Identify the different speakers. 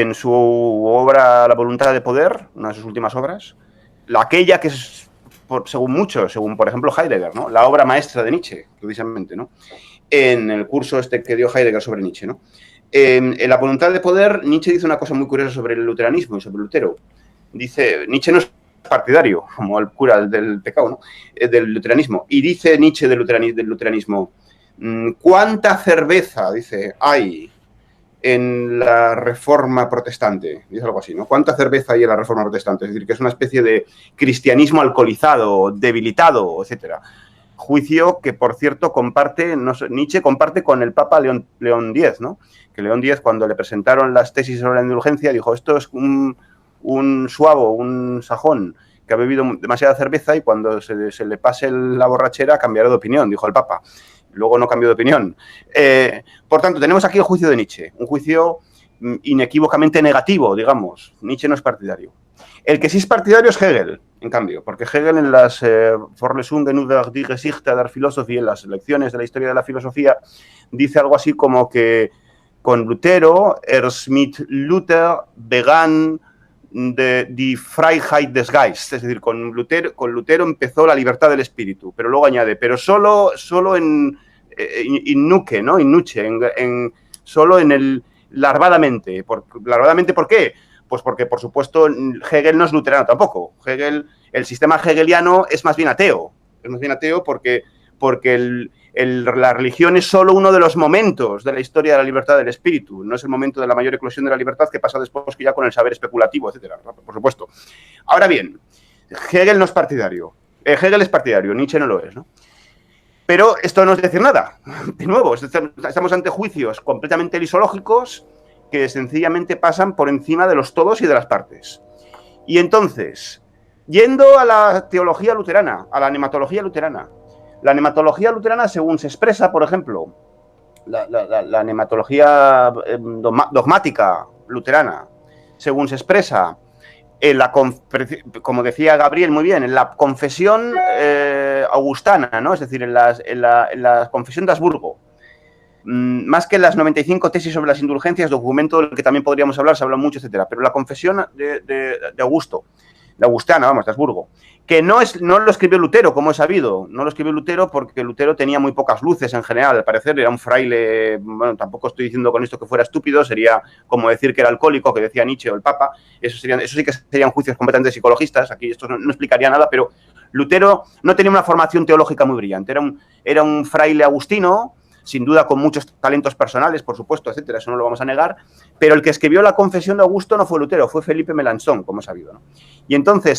Speaker 1: en su obra La voluntad de poder, una de sus últimas obras, aquella que es, según muchos, según por ejemplo Heidegger, ¿no? La obra maestra de Nietzsche, precisamente, ¿no? En el curso que dio Heidegger sobre Nietzsche, ¿no? En La voluntad de poder, Nietzsche dice una cosa muy curiosa sobre el luteranismo y sobre Lutero. Dice, Nietzsche no es partidario, como el cura del pecado, ¿no? Del luteranismo. Y dice Nietzsche del luteranismo, ¿cuánta cerveza, dice, hay en la Reforma Protestante? Dice algo así, ¿no? ¿Cuánta cerveza hay en la Reforma Protestante? Es decir, que es una especie de cristianismo alcoholizado, debilitado, etcétera. Juicio que, por cierto, Nietzsche comparte con el Papa León X, ¿no? Que León X, cuando le presentaron las tesis sobre la indulgencia, dijo, esto es un suavo, un sajón, que ha bebido demasiada cerveza y cuando se le pase la borrachera cambiará de opinión, dijo el Papa. Luego no cambió de opinión. Por tanto, tenemos aquí el juicio de Nietzsche, un juicio inequívocamente negativo, digamos. Nietzsche no es partidario. El que sí es partidario es Hegel, en cambio, porque Hegel en las Vorlesungen über die Geschichte der Philosophie, en las lecciones de la historia de la filosofía, dice algo así como que con Lutero, mit Luther begann die Freiheit des Geistes, es decir, con Lutero empezó la libertad del espíritu, pero luego añade, pero solo in nuce, ¿no? In nuce, solo en el larvadamente. ¿Larvadamente por qué? Pues porque, por supuesto, Hegel no es luterano tampoco. El sistema hegeliano es más bien ateo. Es más bien ateo porque la religión es solo uno de los momentos de la historia de la libertad del espíritu. No es el momento de la mayor eclosión de la libertad que pasa después que ya con el saber especulativo, etcétera, por supuesto. Ahora bien, Hegel no es partidario. Hegel es partidario, Nietzsche no lo es, ¿no? Pero esto no es decir nada. De nuevo, estamos ante juicios completamente lisológicos que sencillamente pasan por encima de los todos y de las partes. Y entonces, yendo a la teología luterana, a la nematología luterana, la nematología luterana, según se expresa, por ejemplo, la nematología dogmática luterana, según se expresa, como decía Gabriel muy bien, en la confesión augustana, ¿no? Es decir, en la confesión de Habsburgo, más que en las 95 tesis sobre las indulgencias, documento del que también podríamos hablar, se habla mucho, etcétera, pero la confesión de Augusto, de Augustana, vamos, de Habsburgo, que no lo escribió Lutero, como he sabido, no lo escribió Lutero porque Lutero tenía muy pocas luces en general, al parecer era un fraile, bueno, tampoco estoy diciendo con esto que fuera estúpido, sería como decir que era alcohólico, que decía Nietzsche o el Papa, eso sí que serían juicios completamente psicologistas, aquí esto no explicaría nada, pero Lutero no tenía una formación teológica muy brillante, era un fraile agustino, sin duda con muchos talentos personales, por supuesto, etcétera, eso no lo vamos a negar, pero el que escribió la confesión de Augusto no fue Lutero, fue Felipe Melanchthon, como he sabido, ¿no? Y entonces,